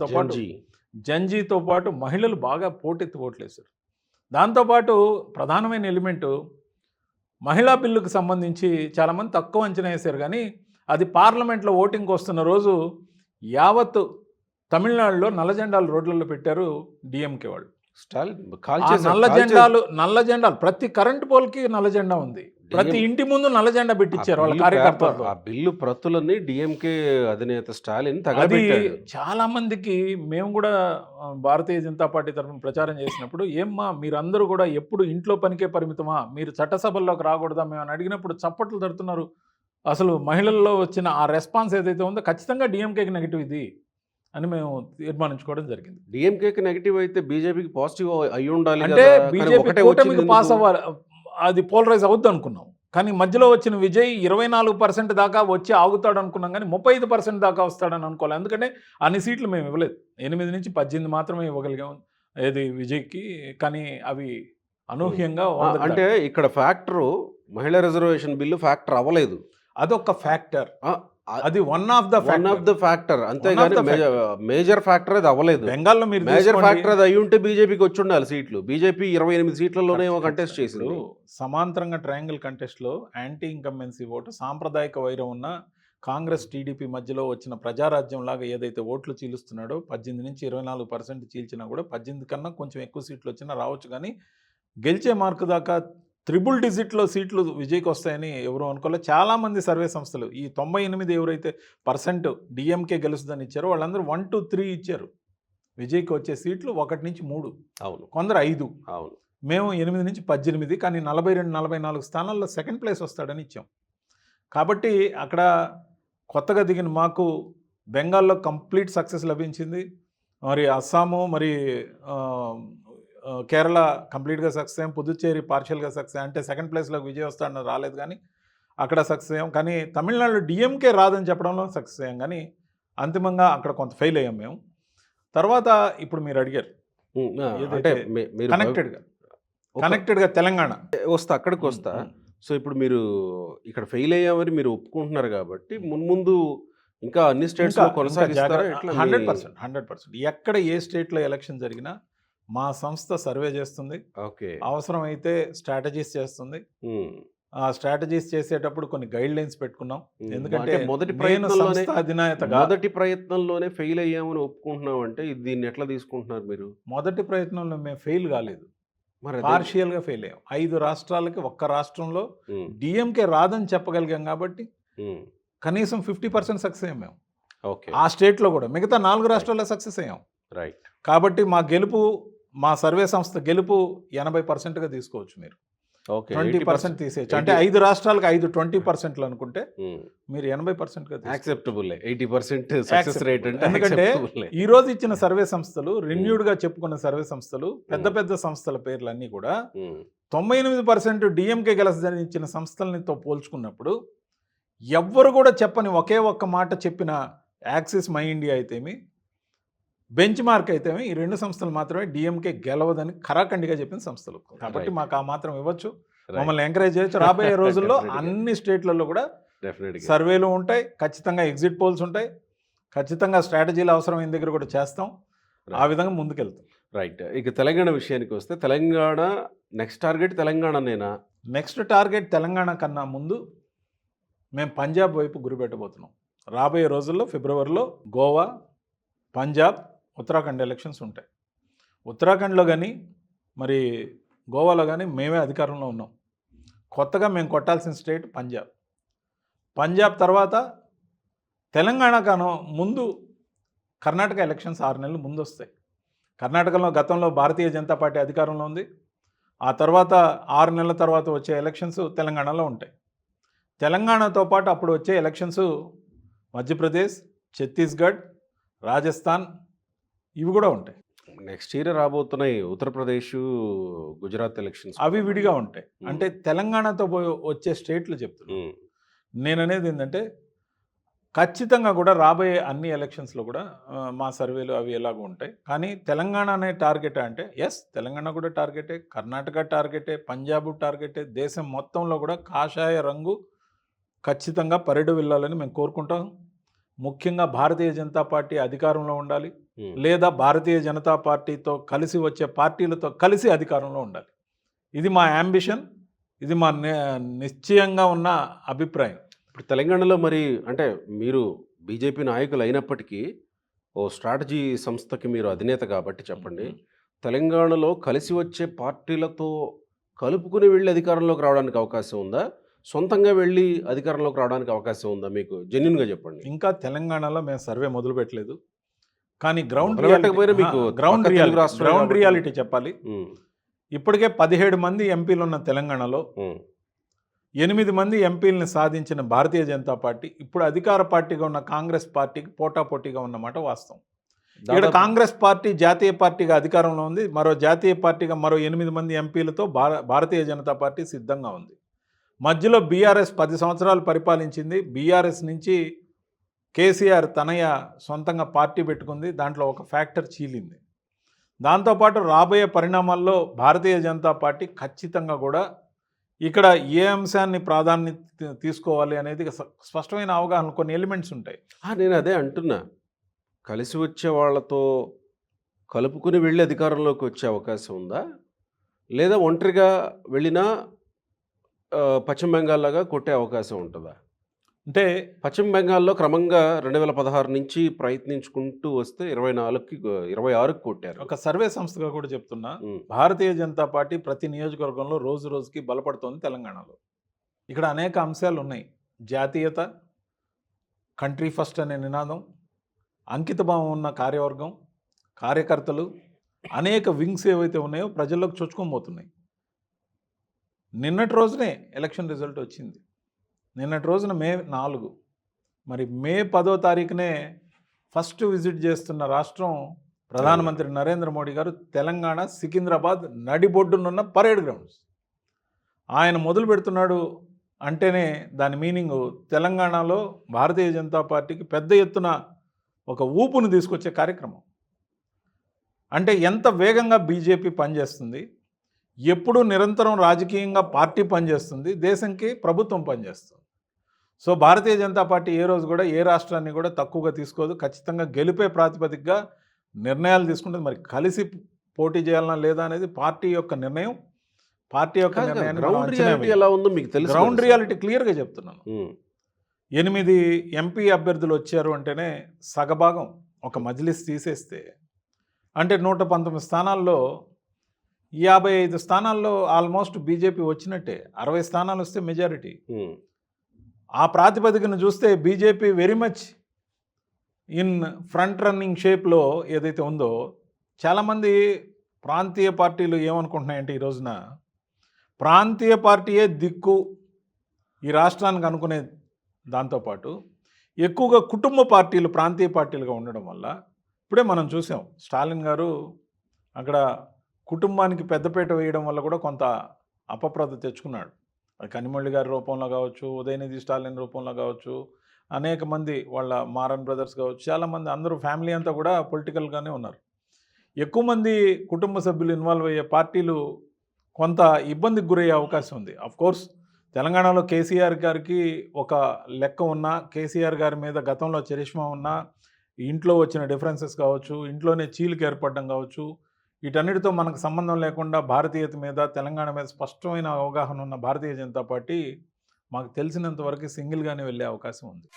తో పాటు జంజీ. జంజీతో పాటు మహిళలు బాగా పోటెత్తి ఓట్లేశారు. దాంతోపాటు ప్రధానమైన ఎలిమెంటు మహిళా బిల్లుకు సంబంధించి చాలామంది తక్కువ అంచనా వేశారు కానీ అది పార్లమెంట్లో ఓటింగ్కి వస్తున్న రోజు యావత్తు తమిళనాడులో నల్ల జెండాలు రోడ్లలో పెట్టారు డిఎంకే వాళ్ళు. స్టాలిన్ ఆ నల్ల జెండాలు ప్రతి కరెంట్ పోల్కి నల్ల జెండా ఉంది. ప్రతి ఇంటి ముందు నల్ల జెండా పెట్టించారు వాళ్ళ కార్యకర్తలు. ఆ బిల్లు ప్రతులని డిఎంకే అధినేత స్టాలిన్ అది తగలబెట్టాడు. చాలా మందికి మేము కూడా భారతీయ జనతా పార్టీ తరఫున ప్రచారం చేసినప్పుడు ఏమ్మా మీరందరూ కూడా ఎప్పుడు ఇంట్లో పనికే పరిమితమా, మీరు చట్టసభల్లోకి రాకూడదా మేము అని అడిగినప్పుడు చప్పట్లు తడుతున్నారు. అసలు మహిళల్లో వచ్చిన ఆ రెస్పాన్స్ ఏదైతే ఉందో ఖచ్చితంగా డిఎంకేకి నెగిటివ్ ఇది అని మేము తీర్మానించుకోవడం జరిగింది. డిఎంకేకి నెగిటివ్ అయితే బీజేపీకి పాజిటివ్ అయి ఉండాలి అంటే కదా. కానీ బీజేపీ ఒకటే కూటమికి వచ్చింది పాస్ ఎందుకు? అవ్వాలి, అది పోలరైజ్ అవుద్ది అనుకున్నాం. కానీ మధ్యలో వచ్చిన విజయ్ 24% దాకా వచ్చి ఆగుతాడు అనుకున్నాం కానీ 35% దాకా వస్తాడని అనుకోవాలి. ఎందుకంటే అన్ని సీట్లు మేము ఇవ్వలేదు, 8 నుంచి 18 మాత్రమే ఇవ్వగలిగాం ఏది విజయ్కి. కానీ అవి అనూహ్యంగా అంటే ఇక్కడ ఫ్యాక్టరు మహిళా రిజర్వేషన్ బిల్లు ఫ్యాక్టర్ అవ్వలేదు. అదొక ఫ్యాక్టర్, ఆ, అది వన్ ఆఫ్ ద ఫ్యాక్టర్ అంతేగాని మేజర్ ఫ్యాక్టర్ అది అవ్వలేదు. బెంగాల్లో మీరు మేజర్ ఫ్యాక్టర్ అది అయి ఉంటే బీజేపీకి వచ్చి ఉండాలి సీట్లు. బీజేపీ 28 సీట్లలోనే కంటెస్ట్ చేసింది. సమాంతరంగా ట్రయాంగిల్ కంటెస్ట్లో యాంటీ ఇన్కంబెన్సీ ఓటు సాంప్రదాయక వైరం ఉన్న కాంగ్రెస్ టీడీపీ మధ్యలో వచ్చిన ప్రజారాజ్యం లాగా ఏదైతే ఓట్లు చీలుస్తున్నాడో 18 నుంచి 24% చీల్చినా కూడా 18 కన్నా కొంచెం ఎక్కువ సీట్లు వచ్చినా రావచ్చు. కానీ గెలిచే మార్కు దాకా త్రిబుల్ డిజిట్లో సీట్లు విజయ్కి వస్తాయని ఎవరు అనుకోలేదు. చాలామంది సర్వే సంస్థలు ఈ 98 ఎవరైతే % డిఎంకే గెలుస్తుందని ఇచ్చారో వాళ్ళందరూ 1 to 3 ఇచ్చారు విజయ్కి వచ్చే సీట్లు 1 నుంచి 3, అవును కొందరు 5. అవును, మేము 8 నుంచి 18, కానీ 42-44 స్థానాల్లో సెకండ్ ప్లేస్ వస్తాడని ఇచ్చాం. కాబట్టి అక్కడ కొత్తగా దిగిన మాకు బెంగాల్లో కంప్లీట్ సక్సెస్ లభించింది. మరి అస్సాము, మరి కేరళ కంప్లీట్గా సక్సెస్ అయ్యాం. పుదుచ్చేరి పార్షియల్గా సక్సెస్, అంటే సెకండ్ ప్లేస్లోకి విజయ్ వస్తాడని రాలేదు కానీ అక్కడ సక్సెస్ అయ్యాం. కానీ తమిళనాడులో డిఎంకే రాదని చెప్పడంలో సక్సెస్ అయ్యాం, కానీ అంతిమంగా అక్కడ కొంత ఫెయిల్ అయ్యాం మేము. తర్వాత ఇప్పుడు మీరు అడిగారు అంటే కనెక్టెడ్గా తెలంగాణ వస్తా, అక్కడికి వస్తా. సో ఇప్పుడు మీరు ఇక్కడ ఫెయిల్ అయ్యామని మీరు ఒప్పుకుంటున్నారు కాబట్టి మున్ముందు ఇంకా అన్ని స్టేట్స్ కొనసాగిస్తారా? 100% ఎక్కడ ఏ స్టేట్లో ఎలక్షన్ జరిగినా మా సంస్థ సర్వే చేస్తుంది. ఓకే, అవసరమైతే స్ట్రాటజీస్ చేస్తుంది. ఆ స్ట్రాటజీస్ చేసేటప్పుడు కొన్ని గైడ్ లైన్స్ పెట్టుకున్నాం. ఎందుకంటే మొదటి ప్రయత్నంలోనే ఫెయిల్ అయ్యామని ఒప్పుకుంటున్నాం అంటే దీన్ని ఎట్లా తీసుకుంటున్నారు మీరు? మొదటి ప్రయత్నంలో మేము ఫెయిల్ కాలేదు, పార్షియల్గా ఫెయిల్ అయ్యాం. 5 రాష్ట్రాలకి ఒక్క రాష్ట్రంలో డిఎంకే రాదని చెప్పగలిగాం కాబట్టి కనీసం 50% సక్సెస్ అయ్యాం మేము. ఆ స్టేట్లో కూడా మిగతా 4 రాష్ట్రాల్లో సక్సెస్ అయ్యాం. రైట్. కాబట్టి మా గెలుపు, మా సర్వే సంస్థ గెలుపు 80%గా తీసుకోవచ్చు మీరు. 20% తీసేయచ్చు. అంటే 5 రాష్ట్రాలకు 20% అనుకుంటే మీరు 80%గా యాక్సెప్టబుల్. 80% success rate. ఎందుకంటే ఈ రోజు ఇచ్చిన సర్వే సంస్థలు, రెన్యూడ్గా చెప్పుకున్న సర్వే సంస్థలు, పెద్ద పెద్ద సంస్థల పేర్లన్నీ కూడా 98% డిఎంకే గెలసని ఇచ్చిన సంస్థలతో పోల్చుకున్నప్పుడు ఎవ్వరు కూడా చెప్పని ఒకే ఒక్క మాట చెప్పిన యాక్సిస్ మై ఇండియా అయితేమి, బెంచ్ మార్క్ అయితేమి, ఈ 2 సంస్థలు మాత్రమే డిఎంకే గెలవదని ఖరాఖండిగా చెప్పిన సంస్థలు. కాబట్టి మాకు ఆ మాత్రం ఇవ్వచ్చు, మమ్మల్ని ఎంకరేజ్ చేయొచ్చు. రాబోయే రోజుల్లో అన్ని స్టేట్లలో కూడా సర్వేలు ఉంటాయి, ఖచ్చితంగా ఎగ్జిట్ పోల్స్ ఉంటాయి, ఖచ్చితంగా స్ట్రాటజీలు అవసరమైన దగ్గర కూడా చేస్తాం. ఆ విధంగా ముందుకెళ్తాం. రైట్. ఇక తెలంగాణ విషయానికి వస్తే, తెలంగాణ నెక్స్ట్ టార్గెట్ తెలంగాణనేనా? నెక్స్ట్ టార్గెట్ తెలంగాణ కన్నా ముందు మేము పంజాబ్ వైపు గురిపెట్టబోతున్నాం. రాబోయే రోజుల్లో ఫిబ్రవరిలో గోవా, పంజాబ్, ఉత్తరాఖండ్ ఎలక్షన్స్ ఉంటాయి. ఉత్తరాఖండ్లో కానీ మరి గోవాలో కానీ మేమే అధికారంలో ఉన్నాం. కొత్తగా మేము కొట్టాల్సిన స్టేట్ పంజాబ్. పంజాబ్ తర్వాత తెలంగాణ కాను ముందు కర్ణాటక ఎలక్షన్స్ 6 నెలలు ముందు వస్తాయి. కర్ణాటకలో గతంలో భారతీయ జనతా పార్టీ అధికారంలో ఉంది. ఆ తర్వాత 6 నెలల తర్వాత వచ్చే ఎలక్షన్స్ తెలంగాణలో ఉంటాయి. తెలంగాణతో పాటు అప్పుడు వచ్చే ఎలక్షన్స్ మధ్యప్రదేశ్, ఛత్తీస్గఢ్, రాజస్థాన్ ఇవి కూడా ఉంటాయి. నెక్స్ట్ ఇయర్ రాబోతున్నాయి ఉత్తరప్రదేశ్, గుజరాత్ ఎలక్షన్స్, అవి విడిగా ఉంటాయి. అంటే తెలంగాణతో వచ్చే స్టేట్లు చెప్తున్నాను. నేను అనేది ఏంటంటే ఖచ్చితంగా కూడా రాబోయే అన్ని ఎలక్షన్స్లో కూడా మా సర్వేలు అవి ఎలాగో ఉంటాయి. కానీ తెలంగాణ అనే టార్గెట్ అంటే ఎస్, తెలంగాణ కూడా టార్గెటే, కర్ణాటక టార్గెటే, పంజాబ్ టార్గెటే. దేశం మొత్తంలో కూడా కాషాయ రంగు ఖచ్చితంగా పరిడు వెళ్ళాలని మేము కోరుకుంటాం. ముఖ్యంగా భారతీయ జనతా పార్టీ అధికారంలో ఉండాలి. లేదా భారతీయ జనతా పార్టీతో కలిసి వచ్చే పార్టీలతో కలిసి అధికారంలో ఉండాలి. ఇది మా యాంబిషన్, ఇది మా నిశ్చయంగా ఉన్న అభిప్రాయం. ఇప్పుడు తెలంగాణలో మరి అంటే మీరు బీజేపీ నాయకులు అయినప్పటికీ ఓ స్ట్రాటజీ సంస్థకి మీరు అధినేత కాబట్టి చెప్పండి, తెలంగాణలో కలిసి వచ్చే పార్టీలతో కలుపుకుని వెళ్ళి అధికారంలోకి రావడానికి అవకాశం ఉందా? సొంతంగా వెళ్ళి అధికారంలోకి రావడానికి అవకాశం ఉందా? మీకు జెన్యున్గా చెప్పండి. ఇంకా తెలంగాణలో మేము సర్వే మొదలు పెట్టలేదు, కానీ గ్రౌండ్ మొదలుపెట్టకపోయినా మీకు గ్రౌండ్ పక్క తెలుగు రాష్ట్రాలు గ్రౌండ్ కాబట్టి. రియాలిటీ చెప్పాలి. ఇప్పటికే 17 మంది ఎంపీలు ఉన్న తెలంగాణలో 8 మంది ఎంపీలను సాధించిన భారతీయ జనతా పార్టీ ఇప్పుడు అధికార పార్టీగా ఉన్న కాంగ్రెస్ పార్టీకి పోటాపోటీగా ఉన్నమాట వాస్తవం. ఇక్కడ కాంగ్రెస్ పార్టీ జాతీయ పార్టీగా అధికారంలో ఉంది, మరో జాతీయ పార్టీగా మరో 8 మంది ఎంపీలతో భారతీయ జనతా పార్టీ సిద్ధంగా ఉంది. మధ్యలో బీఆర్ఎస్ 10 సంవత్సరాలు పరిపాలించింది. బీఆర్ఎస్ నుంచి కేసీఆర్ తనయ్య సొంతంగా పార్టీ పెట్టుకుంది, దాంట్లో ఒక ఫ్యాక్టర్ చీలింది. దాంతోపాటు రాబోయే పరిణామాల్లో భారతీయ జనతా పార్టీ ఖచ్చితంగా కూడా ఇక్కడ ఏ అంశాన్ని ప్రాధాన్యత తీసుకోవాలి అనేది స్పష్టమైన అవగాహన కొన్ని ఎలిమెంట్స్ ఉంటాయి. నేను అదే అంటున్నా, కలిసి వచ్చే వాళ్ళతో కలుపుకుని వెళ్ళి అధికారంలోకి వచ్చే అవకాశం ఉందా, లేదా ఒంటరిగా వెళ్ళినా పశ్చిమ బెంగాల్ లాగా కొట్టే అవకాశం ఉంటుందా? అంటే పశ్చిమ బెంగాల్లో క్రమంగా 2016 నుంచి ప్రయత్నించుకుంటూ వస్తే 26కి కొట్టారు. ఒక సర్వే సంస్థగా కూడా చెప్తున్నా, భారతీయ జనతా పార్టీ ప్రతి నియోజకవర్గంలో రోజు రోజుకి బలపడుతోంది తెలంగాణలో. ఇక్కడ అనేక అంశాలు ఉన్నాయి. జాతీయత, కంట్రీ ఫస్ట్ అనే నినాదం, అంకితభావం ఉన్న కార్యవర్గం, కార్యకర్తలు, అనేక వింగ్స్ ఏవైతే ఉన్నాయో ప్రజల్లోకి చొచ్చుకొని పోతున్నాయి. నిన్నటి రోజునే ఎలక్షన్ రిజల్ట్ వచ్చింది. నిన్నటి రోజున మే 4, మరి మే 10వ తారీఖునే ఫస్ట్ విజిట్ చేస్తున్న రాష్ట్రం ప్రధానమంత్రి నరేంద్ర మోడీ గారు తెలంగాణ సికింద్రాబాద్ నడిబొడ్డునున్న పరేడ్ గ్రౌండ్స్. ఆయన మొదలు పెడుతున్నాడు అంటేనే దాని మీనింగు తెలంగాణలో భారతీయ జనతా పార్టీకి పెద్ద ఎత్తున ఒక ఊపును తీసుకొచ్చే కార్యక్రమం. అంటే ఎంత వేగంగా బీజేపీ పనిచేస్తుంది, ఎప్పుడు నిరంతరం రాజకీయంగా పార్టీ పనిచేస్తుంది, దేశంకి ప్రభుత్వం పనిచేస్తుంది. సో భారతీయ జనతా పార్టీ ఏ రోజు కూడా ఏ రాష్ట్రాన్ని కూడా తక్కువగా తీసుకోదు, ఖచ్చితంగా గెలిపే ప్రాతిపదికగా నిర్ణయాలు తీసుకుంటుంది. మరి కలిసి పోటీ చేయాలన్నా లేదా అనేది పార్టీ యొక్క నిర్ణయం. పార్టీ యొక్క నిర్ణయాన్ని ఎలా ఉందో మీకు తెలుసు. గ్రౌండ్ రియాలిటీ క్లియర్గా చెప్తున్నాను. 8 ఎంపీ అభ్యర్థులు వచ్చారు అంటేనే సగభాగం ఒక మజ్లిస్ తీసేస్తే అంటే 119 స్థానాల్లో 55 స్థానాల్లో ఆల్మోస్ట్ బీజేపీ వచ్చినట్టే. 60 స్థానాలు వస్తే మెజారిటీ. ఆ ప్రాతిపదికను చూస్తే BJP very much in front running షేప్లో ఏదైతే ఉందో, చాలామంది ప్రాంతీయ పార్టీలు ఏమనుకుంటున్నాయంటే ఈ రోజున ప్రాంతీయ పార్టీయే దిక్కు ఈ రాష్ట్రానికి అనుకునే దాంతోపాటు ఎక్కువగా కుటుంబ పార్టీలు ప్రాంతీయ పార్టీలుగా ఉండడం వల్ల ఇప్పుడే మనం చూసాం స్టాలిన్ గారు అక్కడ కుటుంబానికి పెద్దపీట వేయడం వల్ల కూడా కొంత అపప్రద తెచ్చుకున్నాడు. అది కనిమొళి గారి రూపంలో కావచ్చు, ఉదయనిధి స్టాలిన్ రూపంలో కావచ్చు, అనేక మంది వాళ్ళ మారన్ బ్రదర్స్ కావచ్చు, చాలామంది అందరూ ఫ్యామిలీ అంతా కూడా పొలిటికల్గానే ఉన్నారు. ఎక్కువ మంది కుటుంబ సభ్యులు ఇన్వాల్వ్ అయ్యే పార్టీలు కొంత ఇబ్బందికి గురయ్యే అవకాశం ఉంది. కోర్స్ తెలంగాణలో కేసీఆర్ గారికి ఒక లెక్క ఉన్నా, కేసీఆర్ గారి మీద గతంలో చరిష్మా ఉన్నా, ఇంట్లో వచ్చిన డిఫరెన్సెస్ కావచ్చు, ఇంట్లోనే చీలిక ఏర్పడడం కావచ్చు, వీటన్నిటితో మనకు సంబంధం లేకుండా భారతీయత మీద, తెలంగాణ మీద స్పష్టమైన అవగాహన ఉన్న భారతీయ జనతా పార్టీ మాకు తెలిసినంత వరకు సింగిల్గానే వెళ్ళే అవకాశం ఉంది.